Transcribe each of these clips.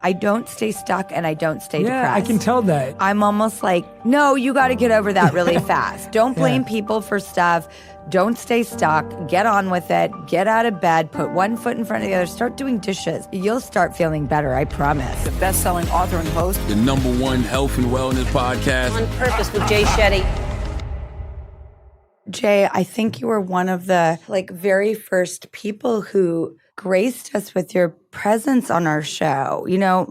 I don't stay stuck and I don't stay depressed. Yeah, I can tell that. I'm almost like, no, you got to get over that really fast. Don't blame people for stuff. Don't stay stuck. Get on with it. Get out of bed. Put one foot in front of the other. Start doing dishes. You'll start feeling better, I promise. The best-selling author and host. The #1 health and wellness podcast. On Purpose with Jay Shetty. Jay, I think you were one of the very first people who graced us with your presence on our show. You know,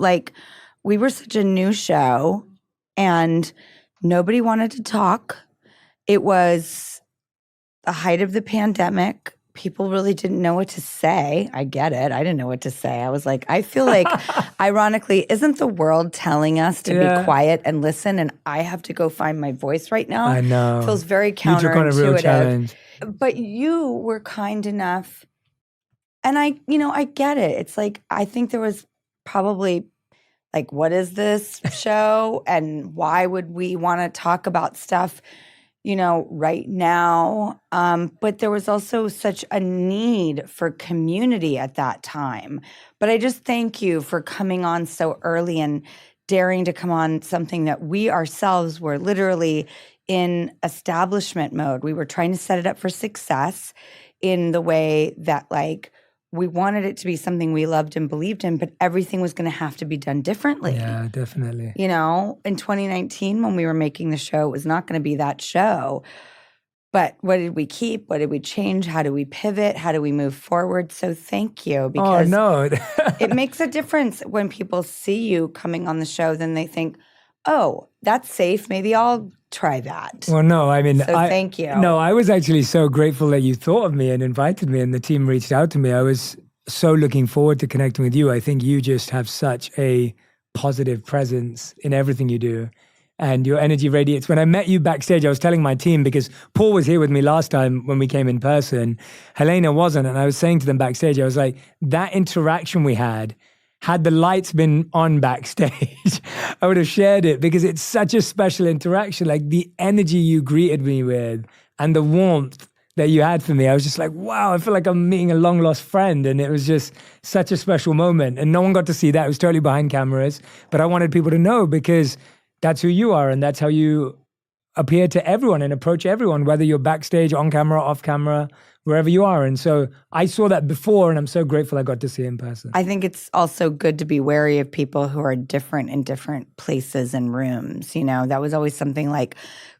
we were such a new show and nobody wanted to talk. It was the height of the pandemic. People really didn't know what to say. I get it. I didn't know what to say. I was like, I feel like, ironically, isn't the world telling us to be quiet and listen, and I have to go find my voice right now? I know. It feels very counterintuitive. You took on a real challenge. But you were kind enough, and I get it. It's like, I think there was probably what is this show, and why would we want to talk about stuff right now. But there was also such a need for community at that time. But I just thank you for coming on so early and daring to come on something that we ourselves were literally in establishment mode. We were trying to set it up for success in the way that we wanted it to be something we loved and believed in, but everything was going to have to be done differently. Yeah, definitely. In 2019, when we were making the show, it was not going to be that show. But what did we keep? What did we change? How do we pivot? How do we move forward? So thank you. Because it makes a difference when people see you coming on the show, then they think, oh, that's safe. Maybe I'll try that. Well, no, I mean, thank you. No, I was actually so grateful that you thought of me and invited me and the team reached out to me. I was so looking forward to connecting with you. I think you just have such a positive presence in everything you do and your energy radiates. When I met you backstage, I was telling my team, because Paul was here with me last time when we came in person, Helena wasn't. And I was saying to them backstage, I was like, that interaction we had the lights been on backstage, I would have shared it, because it's such a special interaction. The energy you greeted me with and the warmth that you had for me, I was just like, wow, I feel like I'm meeting a long lost friend. And it was just such a special moment. And no one got to see that. It was totally behind cameras. But I wanted people to know, because that's who you are and that's how you appear to everyone and approach everyone, whether you're backstage, on camera, off camera, wherever you are. And so I saw that before, and I'm so grateful I got to see it in person. I think it's also good to be wary of people who are different in different places and rooms. That was always something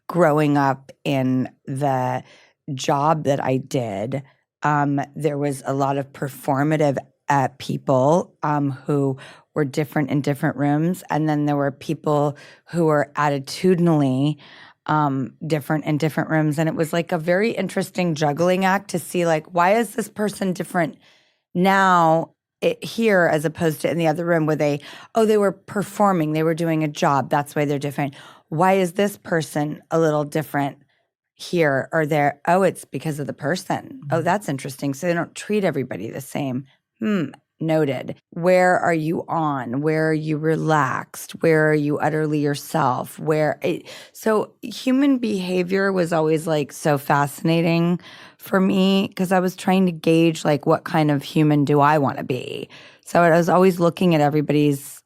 growing up in the job that I did. There was a lot of performative people who were different in different rooms. And then there were people who were attitudinally different in different rooms. And it was a very interesting juggling act to see why is this person different now here as opposed to in the other room where they were performing, they were doing a job, that's why they're different. Why is this person a little different here or there? Oh, it's because of the person. Oh, that's interesting. So they don't treat everybody the same. Noted. Where are you on? Where are you relaxed? Where are you utterly yourself? So human behavior was always so fascinating for me, because I was trying to gauge what kind of human do I want to be. So I was always looking at everybody's,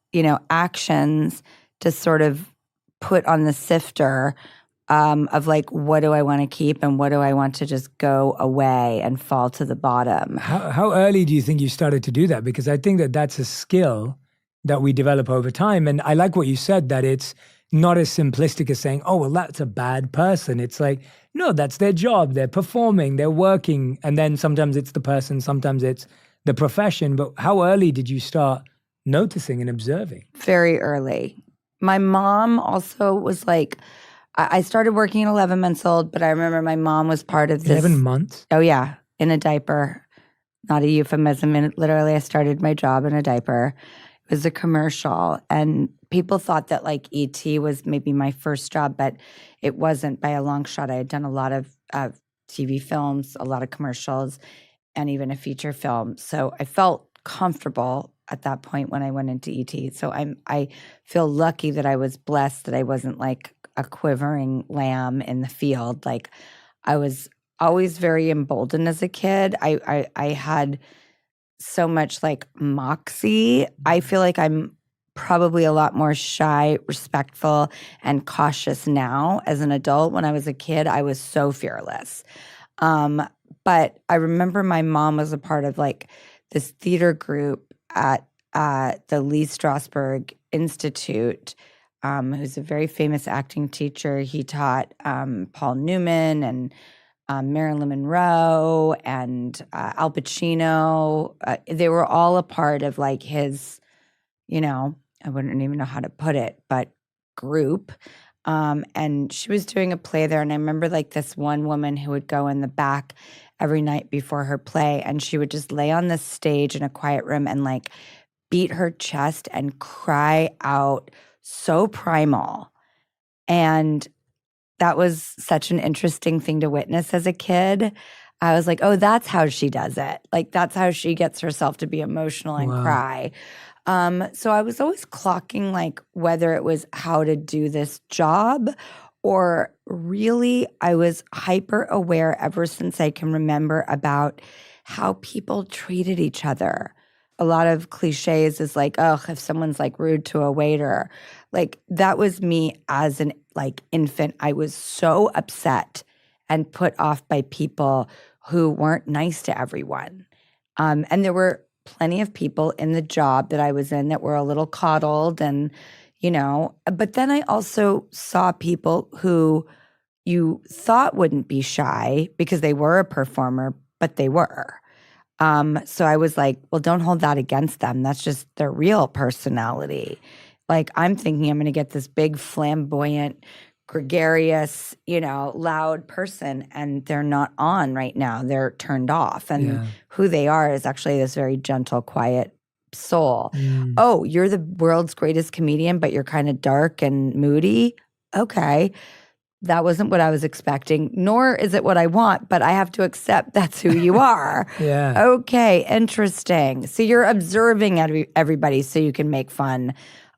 actions to sort of put on the sifter of what do I want to keep and what do I want to just go away and fall to the bottom. How early do you think you started to do that? Because I think that that's a skill that we develop over time. And I like what you said, that it's not as simplistic as saying, oh, well, that's a bad person. It's no, that's their job. They're performing, they're working. And then sometimes it's the person, sometimes it's the profession. But how early did you start noticing and observing? Very early. My mom also was I started working at 11 months old, but I remember my mom was part of this. 11 months? Oh, yeah, in a diaper. Not a euphemism. Literally, I started my job in a diaper. It was a commercial, and people thought that E.T. was maybe my first job, but it wasn't by a long shot. I had done a lot of TV films, a lot of commercials, and even a feature film. So I felt comfortable at that point when I went into ET. So I feel lucky that I was blessed that I wasn't a quivering lamb in the field. I was always very emboldened as a kid. I had so much moxie. I feel like I'm probably a lot more shy, respectful, and cautious now as an adult. When I was a kid, I was so fearless. But I remember my mom was a part of like this theater group at the Lee Strasberg Institute, who's a very famous acting teacher. He taught Paul Newman and Marilyn Monroe and Al Pacino. They were all a part of like his, I wouldn't even know how to put it, but group. And she was doing a play there. And I remember like this one woman who would go in the back every night before her play, and she would just lay on the stage in a quiet room and like beat her chest and cry out so primal. And that was such an interesting thing to witness as a kid. I was like, oh, that's how she does it. Like, that's how she gets herself to be emotional and cry. So I was always clocking like whether it was how to do this job, or really I was hyper aware ever since I can remember about how people treated each other. A lot of cliches is like, oh, if someone's like rude to a waiter, like that was me as an like infant. I was so upset and put off by people who weren't nice to everyone. And there were plenty of people in the job that I was in that were a little coddled and, but then I also saw people who you thought wouldn't be shy because they were a performer, but they were. So I was like, well, don't hold that against them. That's just their real personality. Like I'm thinking I'm going to get this big, flamboyant, gregarious, loud person, and they're not on right now. They're turned off. And who they are is actually this very gentle, quiet soul. Oh, you're the world's greatest comedian, but you're kind of dark and moody. Okay. That wasn't what I was expecting, nor is it what I want, but I have to accept that's who you are. Okay, interesting. So you're observing everybody so you can make fun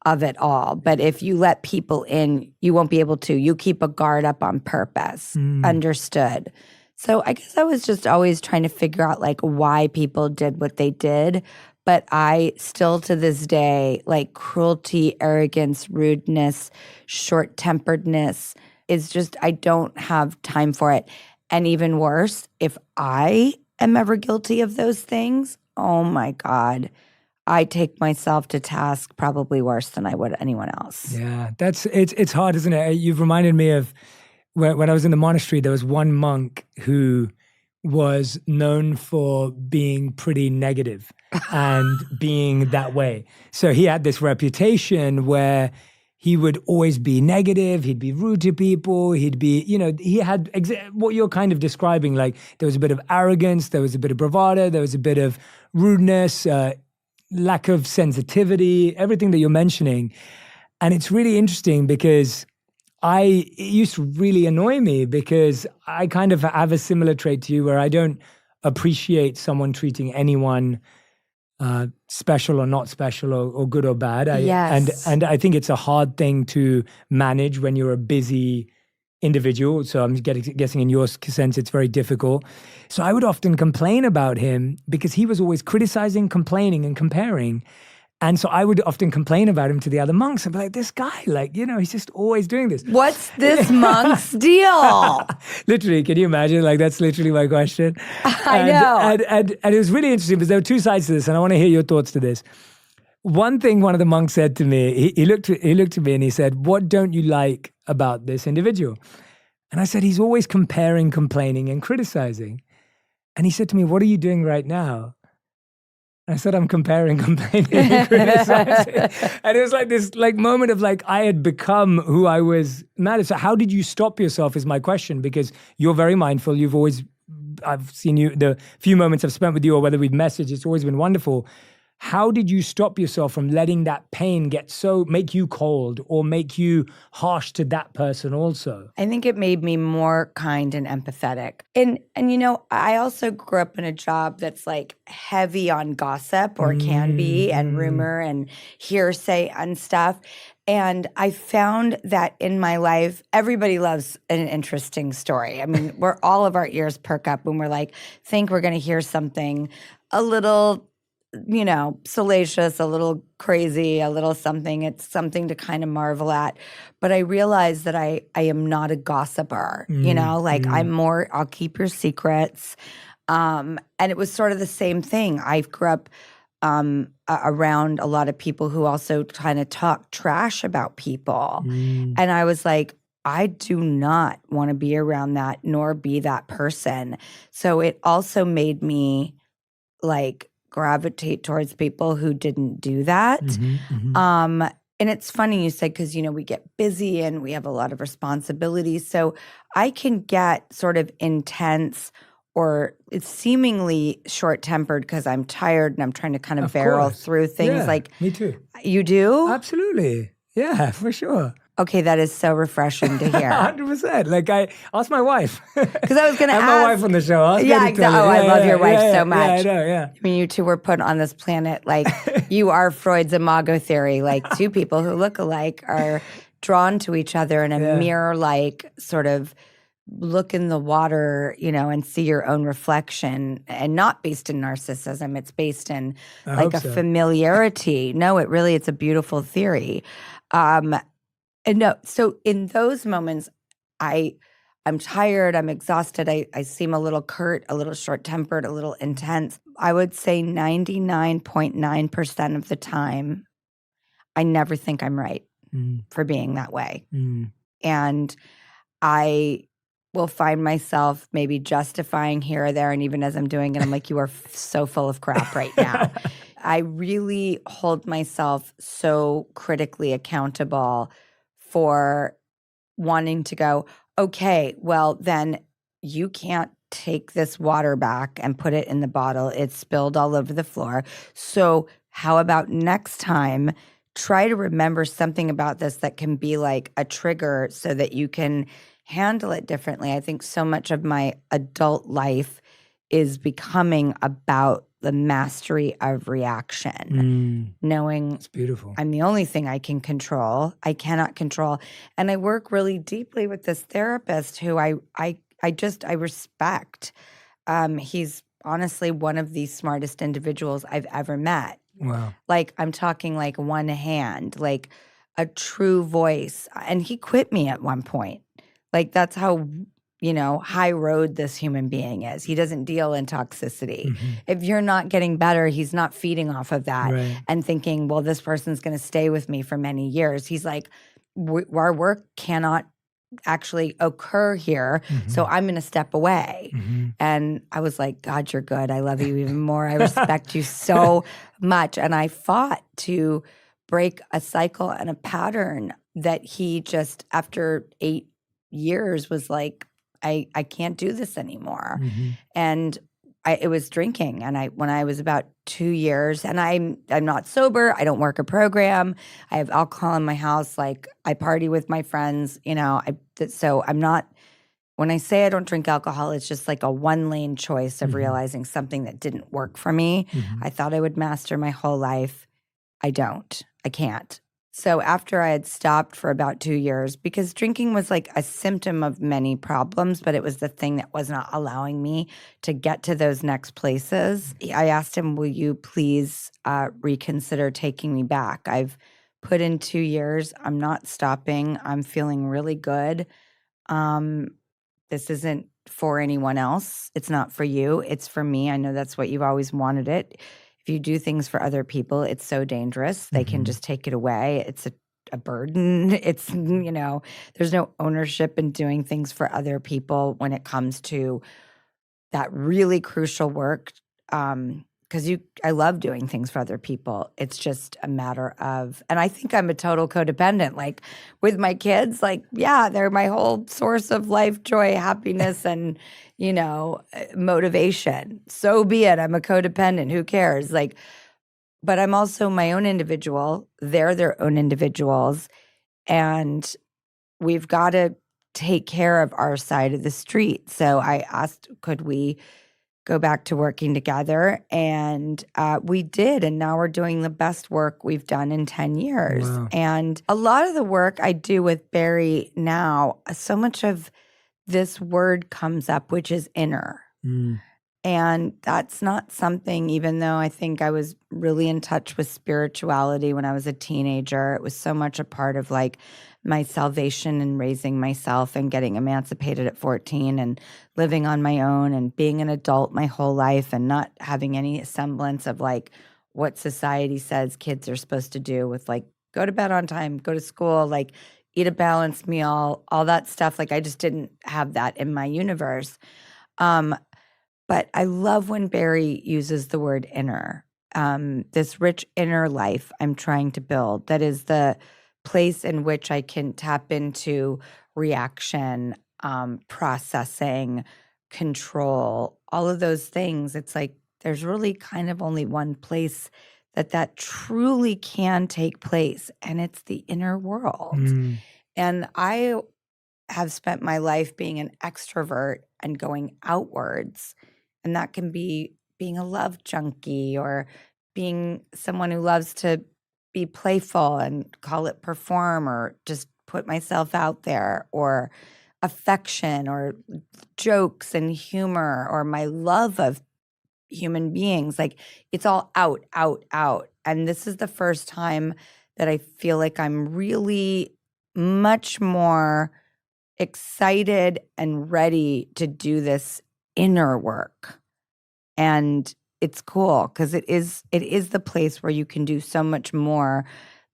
of it all. But if you let people in, you won't be able to. You keep a guard up on purpose. Understood. So I guess I was just always trying to figure out like why people did what they did. But I still to this day, like cruelty, arrogance, rudeness, short-temperedness is just, I don't have time for it. And even worse, if I am ever guilty of those things, oh my God, I take myself to task probably worse than I would anyone else. Yeah, it's hard, isn't it? You've reminded me of when I was in the monastery, there was one monk who was known for being pretty negative and being that way. So he had this reputation where he would always be negative. He'd be rude to people. He'd be, he had what you're kind of describing. Like there was a bit of arrogance. There was a bit of bravado. There was a bit of rudeness, lack of sensitivity, everything that you're mentioning. And it's really interesting because it used to really annoy me because I kind of have a similar trait to you where I don't appreciate someone treating anyone special or not special or good or bad. And I think it's a hard thing to manage when you're a busy individual. So I'm guessing in your sense, it's very difficult. So I would often complain about him because he was always criticizing, complaining, and comparing. And so I would often complain about him to the other monks and be like, this guy, like, he's just always doing this. What's this monk's deal? Literally, can you imagine? Like, that's literally my question. I know. And it was really interesting because there were two sides to this, and I want to hear your thoughts to this. One thing one of the monks said to me, he looked at me and he said, what don't you like about this individual? And I said, he's always comparing, complaining, and criticizing. And he said to me, what are you doing right now? I said, I'm comparing, complaining, and criticizing. And it was like this moment of like, I had become who I was mad at. So how did you stop yourself is my question, because you're very mindful. I've seen you, the few moments I've spent with you or whether we've messaged, it's always been wonderful. How did you stop yourself from letting that pain make you cold or make you harsh to that person also? I think it made me more kind and empathetic. And I also grew up in a job that's like heavy on gossip or can be, and rumor and hearsay and stuff. And I found that in my life, everybody loves an interesting story. I mean, all of our ears perk up when we're like, think we're going to hear something a little salacious, a little crazy, a little something. It's something to kind of marvel at. But I realized that I am not a gossiper, I'll keep your secrets. And it was sort of the same thing. I grew up around a lot of people who also kind of talk trash about people. And I was like, I do not want to be around that nor be that person. So it also made me gravitate towards people who didn't do that. And it's funny you said, because, we get busy and we have a lot of responsibilities. So I can get sort of intense or it's seemingly short-tempered because I'm tired and I'm trying to kind of barrel through things. Yeah, me too. You do? Absolutely. Yeah, for sure. Okay, that is so refreshing to hear. 100%. I asked my wife. Because I was going to ask. my wife on the show. Yeah, exactly. Oh, I love your wife so much. Yeah, I know, yeah. I mean, you two were put on this planet you are Freud's imago theory. Two people who look alike are drawn to each other in a mirror-like sort of look in the water, and see your own reflection, and not based in narcissism. It's based in a familiarity. No, it's a beautiful theory. And no, so in those moments, I'm tired, I'm exhausted, I seem a little curt, a little short-tempered, a little intense. I would say 99.9% of the time, I never think I'm right for being that way. And I will find myself maybe justifying here or there, and even as I'm doing it, I'm like, you are so full of crap right now. I really hold myself so critically accountable for wanting to go, okay, well, then you can't take this water back and put it in the bottle. It's spilled all over the floor. So how about next time, try to remember something about this that can be like a trigger so that you can handle it differently. I think so much of my adult life is becoming about the mastery of reaction, knowing it's beautiful. I'm the only thing I can control. I cannot control. And I work really deeply with this therapist who I respect. He's honestly one of the smartest individuals I've ever met. Wow. I'm talking one hand, a true voice. And he quit me at one point. That's how high road this human being is. He doesn't deal in toxicity. If you're not getting better, he's not feeding off of that and thinking, well, this person's going to stay with me for many years. He's like, our work cannot actually occur here, so I'm going to step away. And I was like, God, you're good. I love you even more. I respect you so much. And I fought to break a cycle and a pattern that he just, after 8 years, was like, I can't do this anymore. And it was drinking. And when I was about 2 years, and I'm not sober, I don't work a program, I have alcohol in my house, I party with my friends, so I'm not, when I say I don't drink alcohol, it's just a one-lane choice of realizing something that didn't work for me. I thought I would master my whole life. I don't. I can't. So after I had stopped for about 2 years, because drinking was a symptom of many problems, but it was the thing that was not allowing me to get to those next places, I asked him, will you please reconsider taking me back? I've put in 2 years. I'm not stopping. I'm feeling really good. This isn't for anyone else. It's not for you. It's for me. I know that's what you've always wanted it. If you do things for other people, it's so dangerous. They can just take it away. It's a burden. It's, there's no ownership in doing things for other people when it comes to that really crucial work. Because I love doing things for other people. It's just a matter of, and I think I'm a total codependent. With my kids, they're my whole source of life, joy, happiness, and motivation. So be it. I'm a codependent. Who cares? But I'm also my own individual. They're their own individuals. And we've got to take care of our side of the street. So I asked, could we go back to working together? And we did. And now we're doing the best work we've done in 10 years. Wow. And a lot of the work I do with Barry now, so much of this word comes up, which is inner. And that's not something, even though I think I was really in touch with spirituality when I was a teenager, it was so much a part of like my salvation and raising myself and getting emancipated at 14 and living on my own and being an adult my whole life and not having any semblance of like what society says kids are supposed to do with like go to bed on time, go to school, like eat a balanced meal, all that stuff. Like I just didn't have that in my universe. But I love when Barry uses the word inner, this rich inner life I'm trying to build. That is the place in which I can tap into reaction, processing, control, all of those things. It's like there's really kind of only one place that truly can take place, and it's the inner world. And I have spent my life being an extrovert and going outwards. And that can be being a love junkie or being someone who loves to be playful and call it perform or just put myself out there, or affection or jokes and humor or my love of human beings. Like it's all out, out, out. And this is the first time that I feel like I'm really much more excited and ready to do this inner work. And it's cool because it is the place where you can do so much more,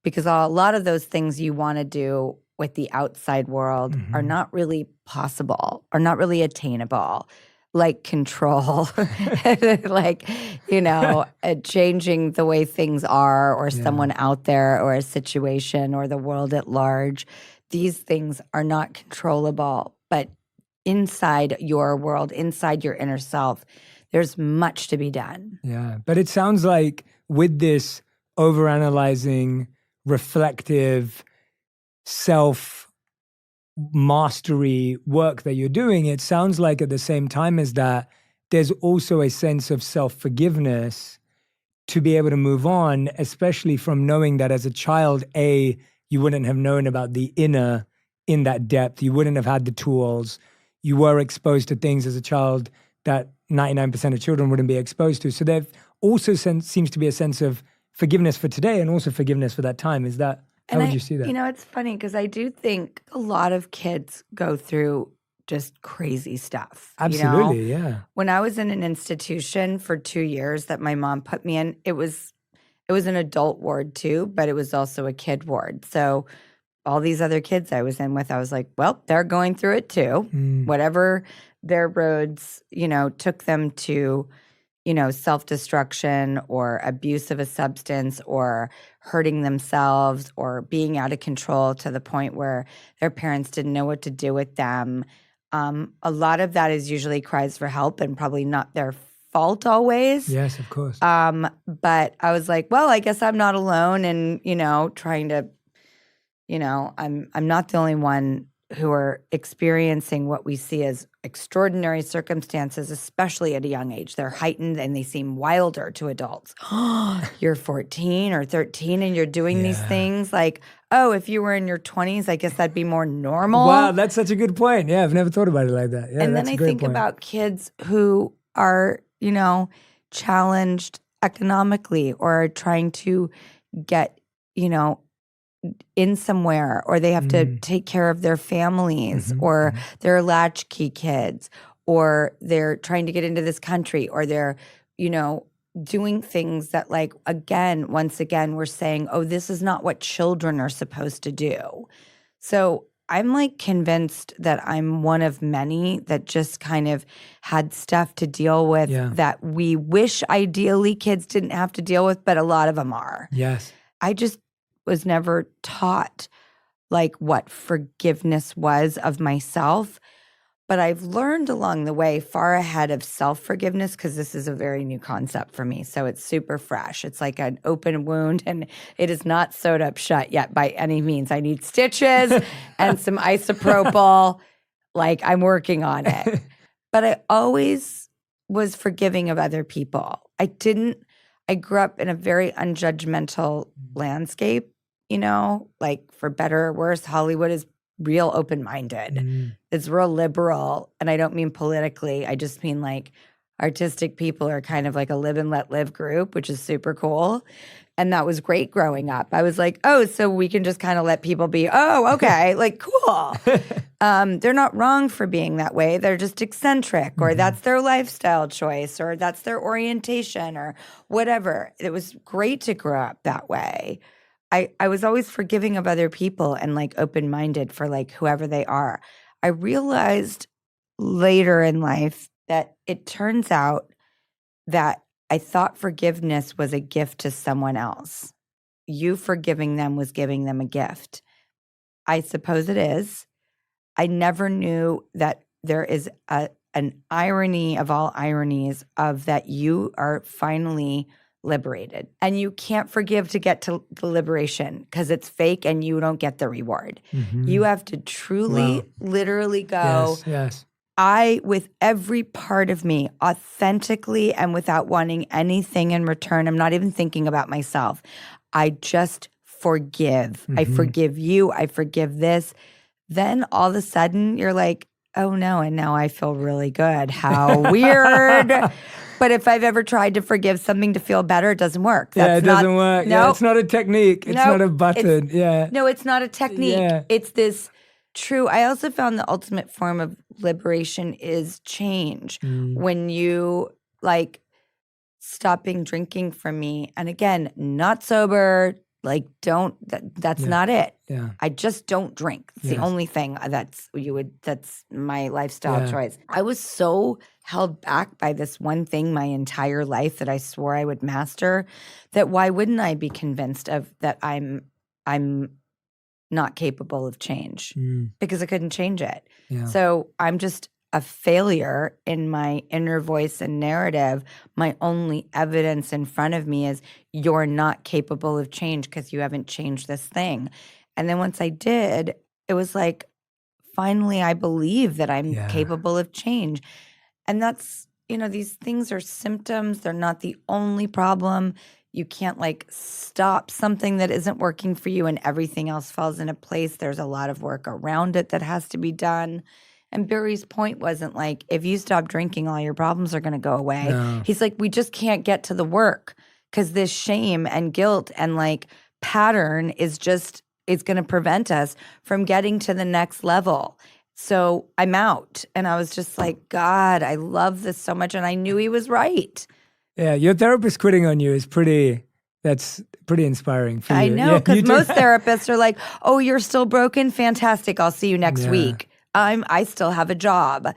because a lot of those things you want to do with the outside world are not really possible, are not really attainable, like control, like, changing the way things are, or someone out there, or a situation, or the world at large. These things are not controllable, but inside your world, inside your inner self, there's much to be done. Yeah, but it sounds like with this overanalyzing, reflective, self-mastery work that you're doing, it sounds like at the same time as that, there's also a sense of self-forgiveness to be able to move on, especially from knowing that as a child, you wouldn't have known about the inner in that depth. You wouldn't have had the tools. You were exposed to things as a child that 99% of children wouldn't be exposed to. So there also seems to be a sense of forgiveness for today and also forgiveness for that time. Is that, how would you see that? It's funny because I do think a lot of kids go through just crazy stuff. Absolutely, yeah. When I was in an institution for 2 years that my mom put me in, it was an adult ward too, but it was also a kid ward. So all these other kids I was in with, I was like, well, they're going through it too. Whatever their roads, took them to, self-destruction or abuse of a substance or hurting themselves or being out of control to the point where their parents didn't know what to do with them. A lot of that is usually cries for help and probably not their fault always. Yes, of course. But I was like, well, I guess I'm not alone and, trying to, I'm not the only one who are experiencing what we see as extraordinary circumstances, especially at a young age. They're heightened and they seem wilder to adults. You're 14 or 13 and you're doing these things like, oh, if you were in your 20s, I guess that'd be more normal. Wow, that's such a good point. Yeah, I've never thought about it like that. Yeah, and that's then a great I think point. about kids who are, challenged economically or are trying to get, in somewhere, or they have to take care of their families, or they're latchkey kids, or they're trying to get into this country, or they're, doing things that, like, once again, we're saying, oh, this is not what children are supposed to do. So I'm like convinced that I'm one of many that just kind of had stuff to deal with that we wish ideally kids didn't have to deal with, but a lot of them are. Yes. I just was never taught like what forgiveness was of myself. But I've learned along the way far ahead of self-forgiveness, because this is a very new concept for me. So it's super fresh. It's like an open wound, and it is not sewed up shut yet by any means. I need stitches and some isopropyl. Like, I'm working on it. But I always was forgiving of other people. I grew up in a very unjudgmental landscape, like, for better or worse. Hollywood is real open-minded. It's real liberal. And I don't mean politically. I just mean like artistic people are kind of like a live and let live group, which is super cool. And that was great growing up. I was like, oh, so we can just kind of let people be, oh, okay, like cool. They're not wrong for being that way. They're just eccentric, or that's their lifestyle choice, or that's their orientation, or whatever. It was great to grow up that way. I was always forgiving of other people and like open-minded for like whoever they are. I realized later in life that it turns out that I thought forgiveness was a gift to someone else. You forgiving them was giving them a gift. I suppose it is. I never knew that there is an irony of all ironies of that you are finally liberated. And you can't forgive to get to the liberation because it's fake and you don't get the reward. You have to truly, literally go, Yes. I, with every part of me, authentically and without wanting anything in return, I'm not even thinking about myself. I just forgive. I forgive you. I forgive this. Then all of a sudden you're like, oh no, and now I feel really good. How weird. But if I've ever tried to forgive something to feel better, it doesn't work. It doesn't work. No, Yeah, it's not a technique. It's not a button. No, it's not a technique. Yeah. It's this true. I also found the ultimate form of liberation is change. When you like stopping drinking from me, and again, not sober, like that's not it. Yeah. I just don't drink. It's the only thing that's my lifestyle choice. I was so held back by this one thing my entire life that I swore I would master, that why wouldn't I be convinced of that I'm not capable of change because I couldn't change it. Yeah. So I'm just a failure in my inner voice and narrative. My only evidence in front of me is you're not capable of change because you haven't changed this thing. And then once I did, it was like, finally, I believe that I'm capable of change. And that's, these things are symptoms. They're not the only problem. You can't like stop something that isn't working for you and everything else falls into place. There's a lot of work around it that has to be done. And Barry's point wasn't like, if you stop drinking, all your problems are going to go away. No. He's like, we just can't get to the work because this shame and guilt and like pattern is going to prevent us from getting to the next level. So I'm out. And I was just like, God, I love this so much. And I knew he was right. Yeah, your therapist quitting on you is that's pretty inspiring for you. I know, because most therapists are like, oh, you're still broken? Fantastic. I'll see you next week. I still have a job.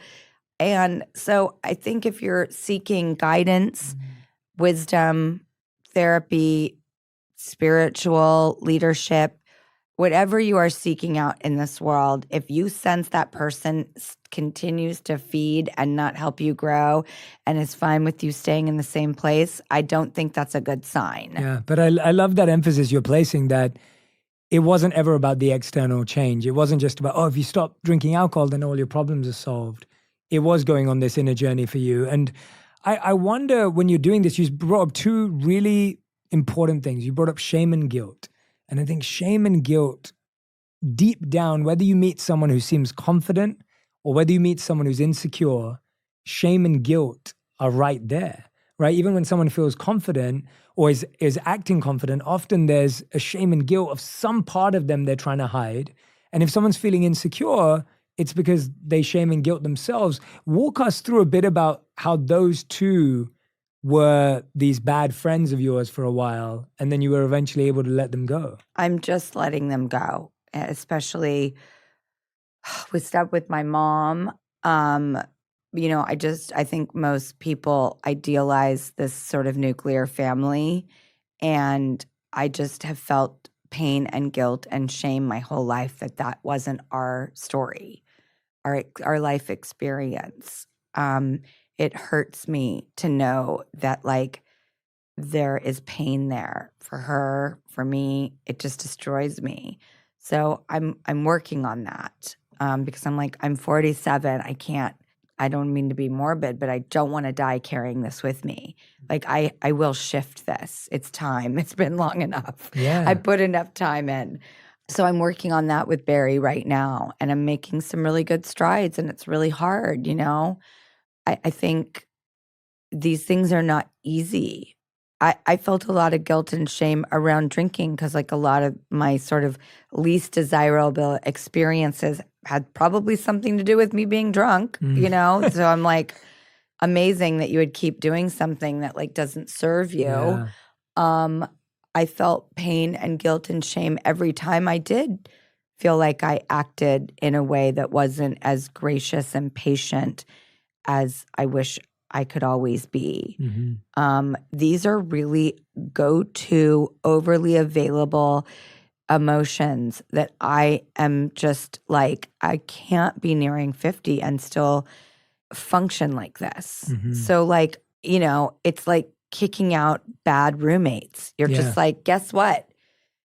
And so I think if you're seeking guidance, wisdom, therapy, spiritual leadership, whatever you are seeking out in this world, if you sense that person continues to feed and not help you grow and is fine with you staying in the same place, I don't think that's a good sign. Yeah, but I love that emphasis you're placing, that it wasn't ever about the external change. It wasn't just about, if you stop drinking alcohol, then all your problems are solved. It was going on this inner journey for you. And I wonder, when you're doing this, you brought up two really important things. You brought up shame and guilt. And I think shame and guilt, deep down, whether you meet someone who seems confident or whether you meet someone who's insecure, shame and guilt are right there, right? Even when someone feels confident or is acting confident, often there's a shame and guilt of some part of them they're trying to hide. And if someone's feeling insecure, it's because they shame and guilt themselves. Walk us through a bit about how those two were these bad friends of yours for a while, and then you were eventually able to let them go. I'm just letting them go, especially with stuff with my mom. I think most people idealize this sort of nuclear family, and I just have felt pain and guilt and shame my whole life that wasn't our story, our life experience. It hurts me to know that like there is pain there for her, for me. It just destroys me. So I'm working on that because I'm like, I'm 47. I don't mean to be morbid, but I don't want to die carrying this with me. Like I will shift this. It's time. It's been long enough. Yeah. I put enough time in. So I'm working on that with Barry right now, and I'm making some really good strides, and it's really hard, I think these things are not easy. I felt a lot of guilt and shame around drinking because like a lot of my sort of least desirable experiences had probably something to do with me being drunk, So I'm like, amazing that you would keep doing something that like doesn't serve you. Yeah. I felt pain and guilt and shame every time I did feel like I acted in a way that wasn't as gracious and patient as I wish I could always be. These are really go-to, overly available emotions that I am just like, I can't be nearing 50 and still function like this. So like, it's like kicking out bad roommates. You're just like, guess what?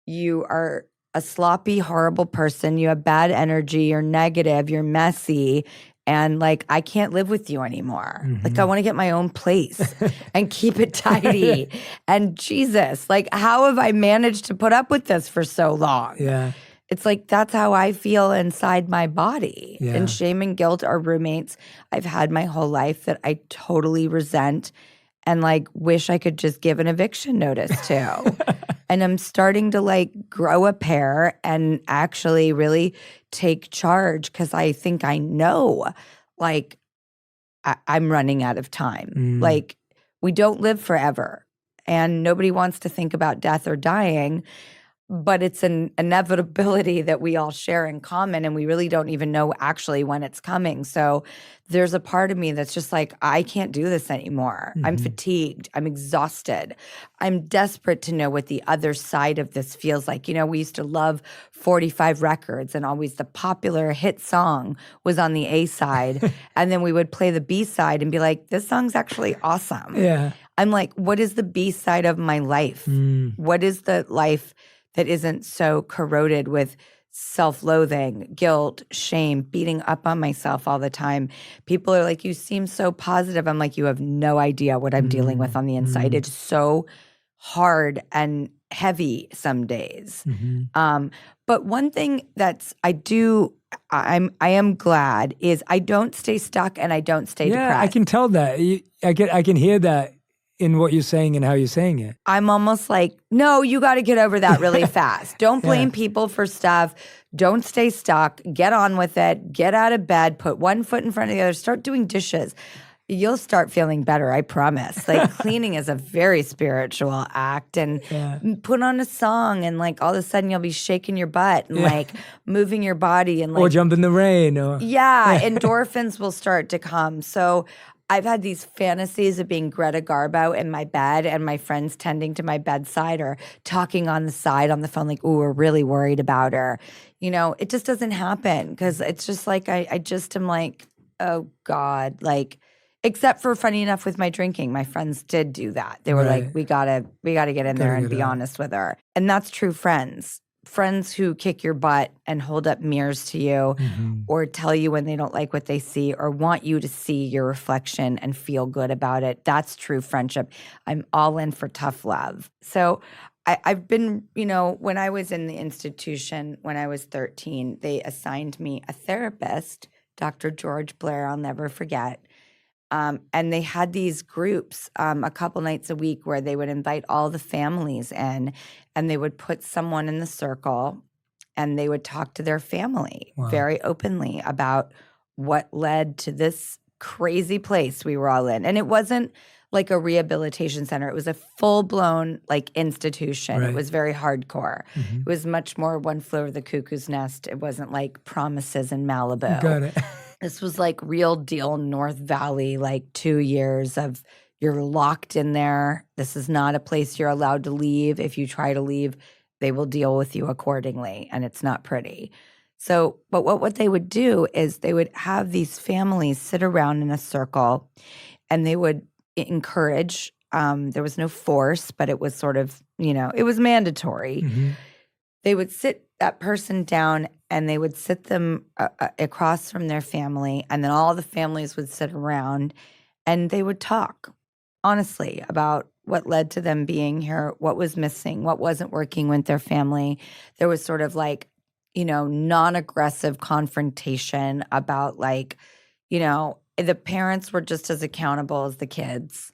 You are a sloppy, horrible person. You have bad energy. You're negative. You're messy. And like, I can't live with you anymore. Like, I want to get my own place and keep it tidy. And Jesus, like, how have I managed to put up with this for so long? Yeah. It's like, that's how I feel inside my body. Yeah. And shame and guilt are roommates I've had my whole life that I totally resent and like wish I could just give an eviction notice to. And I'm starting to like grow a pair and actually really take charge because I think I know like I'm running out of time. Like we don't live forever and nobody wants to think about death or dying. But it's an inevitability that we all share in common and we really don't even know actually when it's coming. So there's a part of me that's just like, I can't do this anymore. I'm fatigued. I'm exhausted. I'm desperate to know what the other side of this feels like. We used to love 45 records and always the popular hit song was on the A side. And then we would play the B side and be like, this song's actually awesome. Yeah. I'm like, what is the B side of my life? What is the life that isn't so corroded with self-loathing, guilt, shame, beating up on myself all the time? People are like, you seem so positive. I'm like, you have no idea what I'm dealing with on the inside. It's so hard and heavy some days. But one thing I am glad is I don't stay stuck and I don't stay depressed. I can tell that. I can hear that in what you're saying and how you're saying it. I'm almost like, no, you got to get over that really fast. Don't blame people for stuff. Don't stay stuck. Get on with it. Get out of bed. Put one foot in front of the other. Start doing dishes. You'll start feeling better, I promise. Like cleaning is a very spiritual act and put on a song and like all of a sudden you'll be shaking your butt and like moving your body and like. Or jump in the rain. Endorphins will start to come. So I've had these fantasies of being Greta Garbo in my bed and my friends tending to my bedside or talking on the side on the phone like, ooh, we're really worried about her. It just doesn't happen because it's just like I just am like, oh God, like except for funny enough with my drinking. My friends did do that. They were like, we gotta get in there and be honest with her. And that's true friends. Friends who kick your butt and hold up mirrors to you or tell you when they don't like what they see or want you to see your reflection and feel good about it. That's true friendship. I'm all in for tough love. So I've been, when I was in the institution when I was 13, they assigned me a therapist, Dr. George Blair, I'll never forget. And they had these groups a couple nights a week where they would invite all the families in and they would put someone in the circle and they would talk to their family very openly about what led to this crazy place we were all in. And it wasn't like a rehabilitation center. It was a full-blown like institution. It was very hardcore. It was much more One Flew Over the Cuckoo's Nest. It wasn't like Promises in Malibu. Got it. This was like real deal North Valley, like 2 years of you're locked in there. This is not a place you're allowed to leave. If you try to leave, they will deal with you accordingly, and it's not pretty. So, but what they would do is they would have these families sit around in a circle, and they would encourage. There was no force, but it was sort of, it was mandatory. They would sit that person down and they would sit them across from their family, and then all the families would sit around and they would talk honestly about what led to them being here, what was missing, what wasn't working with their family. There was sort of like, non-aggressive confrontation about like, the parents were just as accountable as the kids.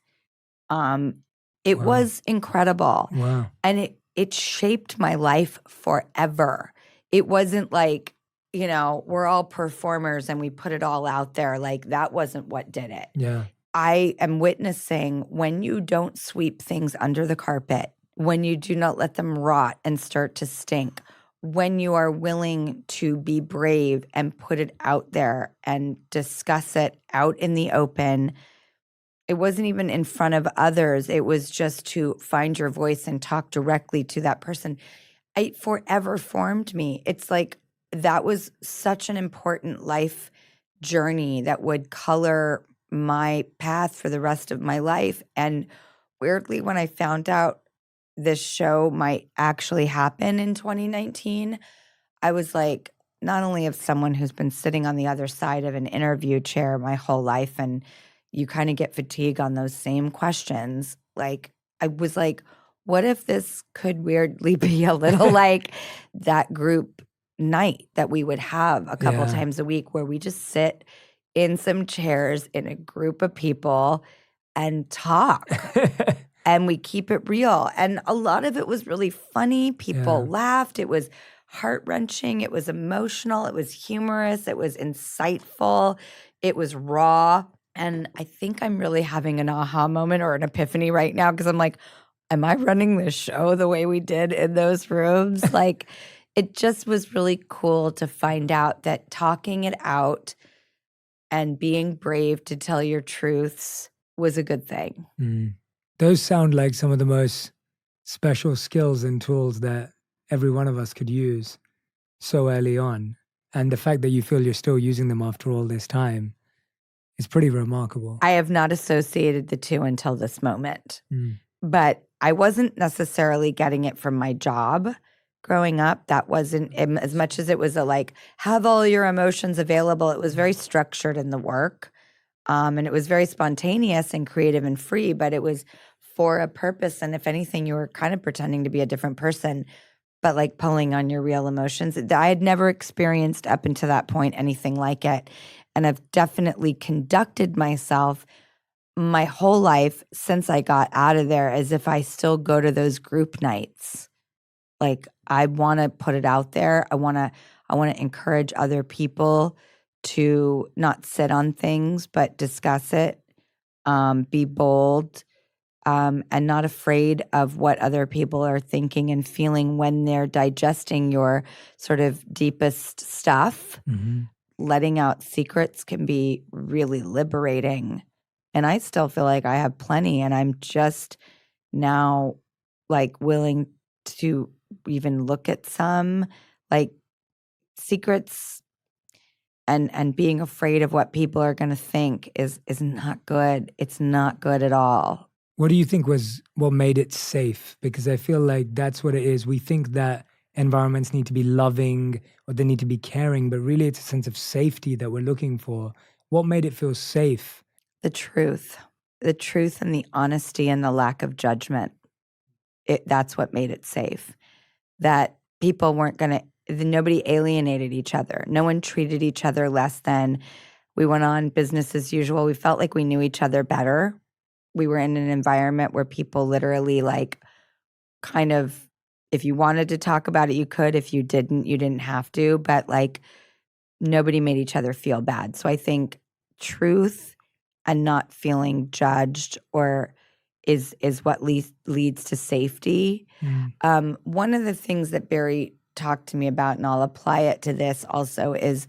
It Wow. was incredible. Wow. And it shaped my life forever. It wasn't like, we're all performers and we put it all out there. Like, that wasn't what did it. Yeah. I am witnessing when you don't sweep things under the carpet, when you do not let them rot and start to stink, when you are willing to be brave and put it out there and discuss it out in the open. It wasn't even in front of others. It was just to find your voice and talk directly to that person. It forever formed me. It's like that was such an important life journey that would color my path for the rest of my life. And weirdly, when I found out this show might actually happen in 2019, I was like, not only of someone who's been sitting on the other side of an interview chair my whole life, and you kind of get fatigue on those same questions. Like, I was like, what if this could weirdly be a little like that group night that we would have a couple Yeah. times a week where we just sit in some chairs in a group of people and talk and we keep it real. And a lot of it was really funny. People Yeah. laughed. It was heart-wrenching. It was emotional. It was humorous. It was insightful. It was raw. And I think I'm really having an aha moment or an epiphany right now because I'm like, am I running this show the way we did in those rooms? Like, it just was really cool to find out that talking it out and being brave to tell your truths was a good thing. Mm. Those sound like some of the most special skills and tools that every one of us could use so early on. And the fact that you feel you're still using them after all this time is pretty remarkable. I have not associated the two until this moment. Mm. But I wasn't necessarily getting it from my job growing up. That wasn't as much as it was a like, have all your emotions available. It was very structured in the work. And it was very spontaneous and creative and free, but it was for a purpose. And if anything, you were kind of pretending to be a different person, but like pulling on your real emotions. I had never experienced up until that point anything like it. And I've definitely conducted myself my whole life since I got out of there as if I still go to those group nights. Like, I want to put it out there. I want to encourage other people to not sit on things, but discuss it, be bold, and not afraid of what other people are thinking and feeling when they're digesting your sort of deepest stuff. Mm-hmm. Letting out secrets can be really liberating. And I still feel like I have plenty, and I'm just now like willing to even look at some like secrets, and being afraid of what people are going to think is not good. It's not good at all. What do you think was what made it safe? Because I feel like that's what it is. We think that environments need to be loving or they need to be caring, but really it's a sense of safety that we're looking for. What made it feel safe? The truth and the honesty and the lack of judgment. That's what made it safe. That people weren't going to, nobody alienated each other. No one treated each other less than. We went on business as usual. We felt like we knew each other better. We were in an environment where people literally like kind of, if you wanted to talk about it, you could. If you didn't have to. But like nobody made each other feel bad. So I think truth and not feeling judged or is what leads to safety. Mm. One of the things that Barry talked to me about, and I'll apply it to this also, is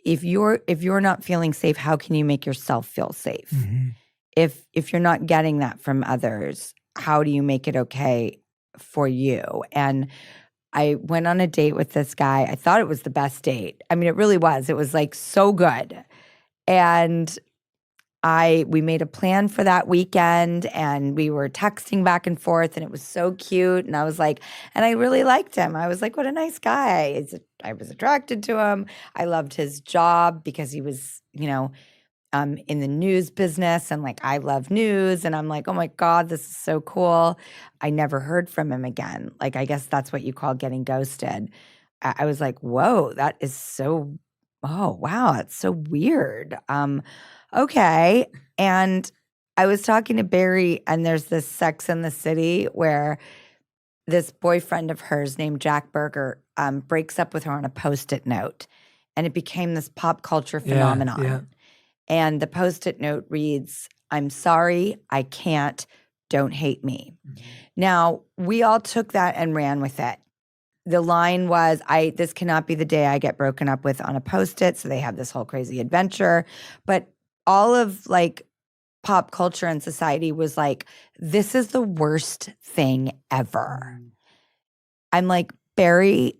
if you're not feeling safe, how can you make yourself feel safe? Mm-hmm. If you're not getting that from others, how do you make it okay for you? And I went on a date with this guy. I thought it was the best date. I mean, it really was. It was like so good. And we made a plan for that weekend and we were texting back and forth and it was so cute. And I was like, and I really liked him. I was like, what a nice guy. I was attracted to him. I loved his job because he was, in the news business and like I love news. And I'm like, oh my God, this is so cool. I never heard from him again. Like, I guess that's what you call getting ghosted. I was like, whoa, that is so, oh, wow, that's so weird. okay. And I was talking to Barry, and there's this Sex in the City where this boyfriend of hers named Jack Berger breaks up with her on a Post-it note. And it became this pop culture phenomenon. Yeah. And the Post-it note reads, "I'm sorry, I can't, don't hate me." Now, we all took that and ran with it. The line was, this cannot be the day I get broken up with on a Post-it. So they have this whole crazy adventure. But all of like pop culture and society was like, this is the worst thing ever. I'm like, Barry,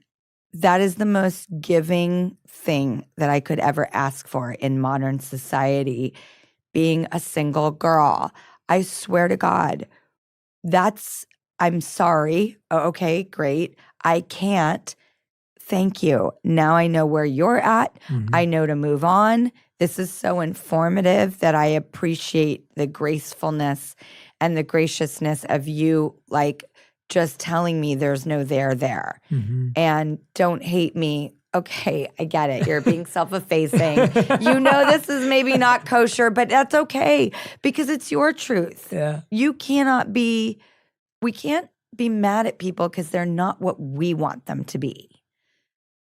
that is the most giving thing that I could ever ask for in modern society, being a single girl. I swear to God, I'm sorry. Oh, okay, great. I can't. Thank you. Now I know where you're at. I know to move on. This is so informative that I appreciate the gracefulness and the graciousness of you, like just telling me there's no there. And don't hate me. Okay, I get it. You're being self-effacing. You know this is maybe not kosher, but that's okay because it's your truth. Yeah. We can't be mad at people because they're not what we want them to be.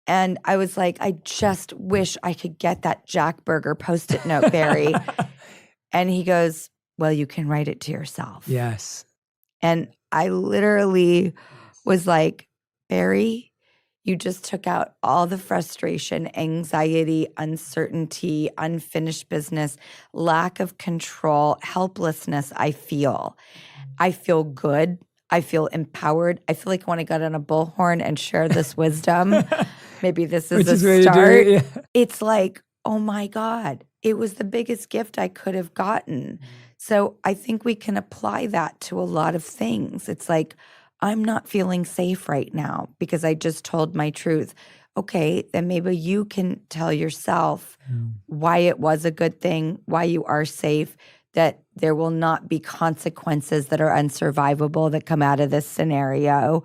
And I was like, I just wish I could get that Jack Berger Post-it note, Barry. And he goes, well, you can write it to yourself. Yes. And I literally was like, Barry, you just took out all the frustration, anxiety, uncertainty, unfinished business, lack of control, helplessness I feel. I feel good. I feel empowered. I feel like I want to get on a bullhorn and share this wisdom. Maybe this is a start. Yeah. It's like, oh my God, it was the biggest gift I could have gotten. So I think we can apply that to a lot of things. It's like, I'm not feeling safe right now because I just told my truth. Okay, then maybe you can tell yourself why it was a good thing, why you are safe, that there will not be consequences that are unsurvivable that come out of this scenario,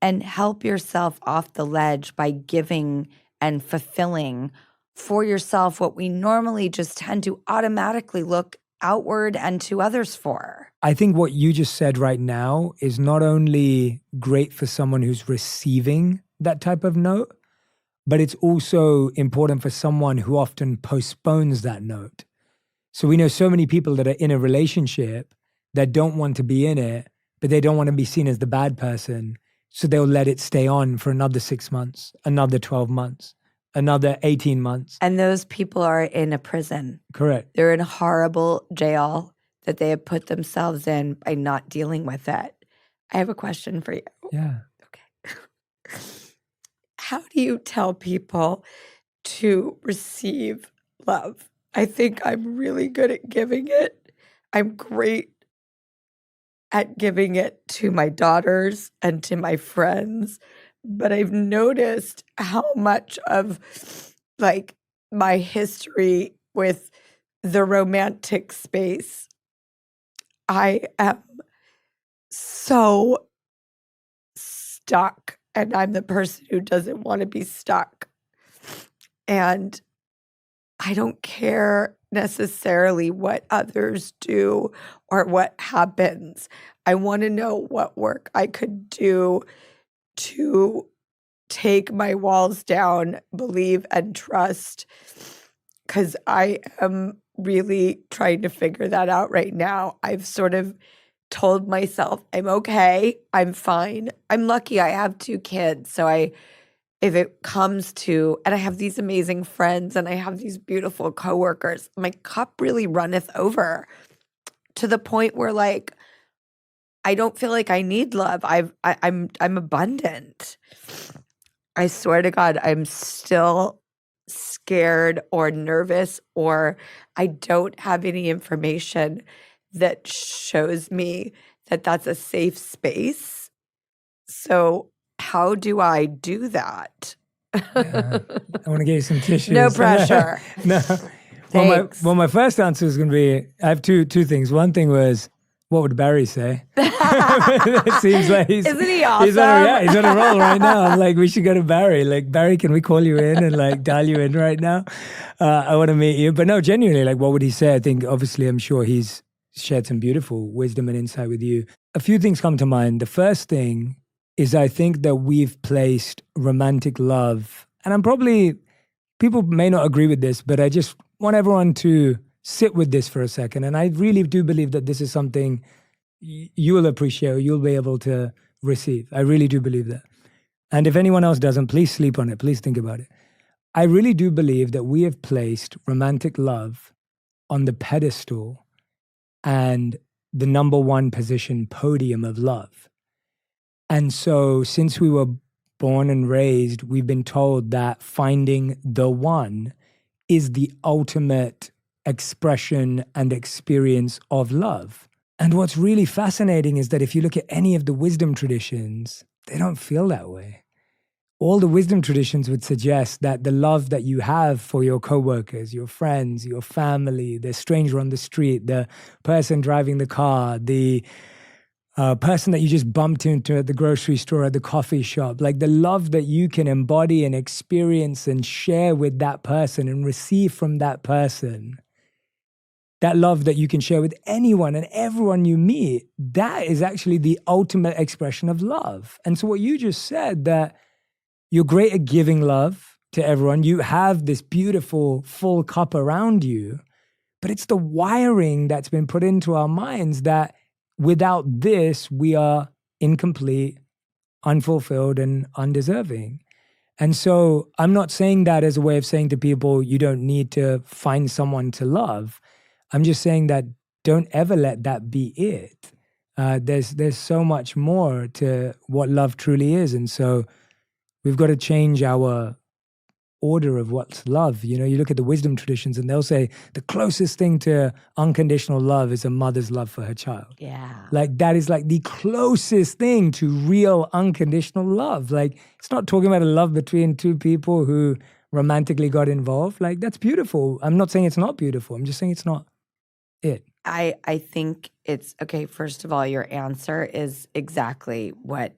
and help yourself off the ledge by giving and fulfilling for yourself what we normally just tend to automatically look outward and to others for. I think what you just said right now is not only great for someone who's receiving that type of note, but it's also important for someone who often postpones that note. So we know so many people that are in a relationship that don't want to be in it, but they don't want to be seen as the bad person. So they'll let it stay on for another 6 months, another 12 months, another 18 months. And those people are in a prison. Correct. They're in a horrible jail that they have put themselves in by not dealing with it. I have a question for you. Yeah. Okay. How do you tell people to receive love? I think I'm really good at giving it. I'm great at giving it to my daughters and to my friends. But I've noticed how much of like my history with the romantic space, I am so stuck, and I'm the person who doesn't want to be stuck. And I don't care necessarily what others do or what happens. I want to know what work I could do to take my walls down, believe and trust, because I am really trying to figure that out right now. I've sort of told myself, I'm okay, I'm fine. I'm lucky I have 2 kids. So if it comes to, and I have these amazing friends and I have these beautiful coworkers, my cup really runneth over to the point where like, I don't feel like I need love. I'm abundant. I swear to God, I'm still scared or nervous, or I don't have any information that shows me that that's a safe space. So how do I do that? Yeah. I want to give you some tissues. No pressure. No. Thanks. Well, my first answer is going to be, I have two things. One thing was, What would Barry say? It seems like Isn't he awesome? He's on a roll right now. I'm like, we should go to Barry. Like, Barry, can we call you in and like dial you in right now? I want to meet you. But no, genuinely, like, what would he say? I think, obviously, I'm sure he's shared some beautiful wisdom and insight with you. A few things come to mind. The first thing is I think that we've placed romantic love, and people may not agree with this, but I just want everyone to sit with this for a second. And I really do believe that this is something you will appreciate, or you'll be able to receive. I really do believe that. And if anyone else doesn't, please sleep on it. Please think about it. I really do believe that we have placed romantic love on the pedestal and the number one position podium of love. And so since we were born and raised, we've been told that finding the one is the ultimate expression and experience of love. And what's really fascinating is that if you look at any of the wisdom traditions, they don't feel that way. All the wisdom traditions would suggest that the love that you have for your coworkers, your friends, your family, the stranger on the street, the person driving the car, the person that you just bumped into at the grocery store, at the coffee shop, like the love that you can embody and experience and share with that person and receive from that person, that love that you can share with anyone and everyone you meet, that is actually the ultimate expression of love. And so what you just said, that you're great at giving love to everyone, you have this beautiful full cup around you, but it's the wiring that's been put into our minds that without this, we are incomplete, unfulfilled, and undeserving. And so I'm not saying that as a way of saying to people, you don't need to find someone to love. I'm just saying that don't ever let that be it. There's so much more to what love truly is. And so we've got to change our order of what's love. You know, you look at the wisdom traditions and they'll say the closest thing to unconditional love is a mother's love for her child. Yeah. Like that is like the closest thing to real unconditional love. Like it's not talking about a love between two people who romantically got involved. Like that's beautiful. I'm not saying it's not beautiful. I'm just saying it's not it. I think it's, okay, first of all, your answer is exactly what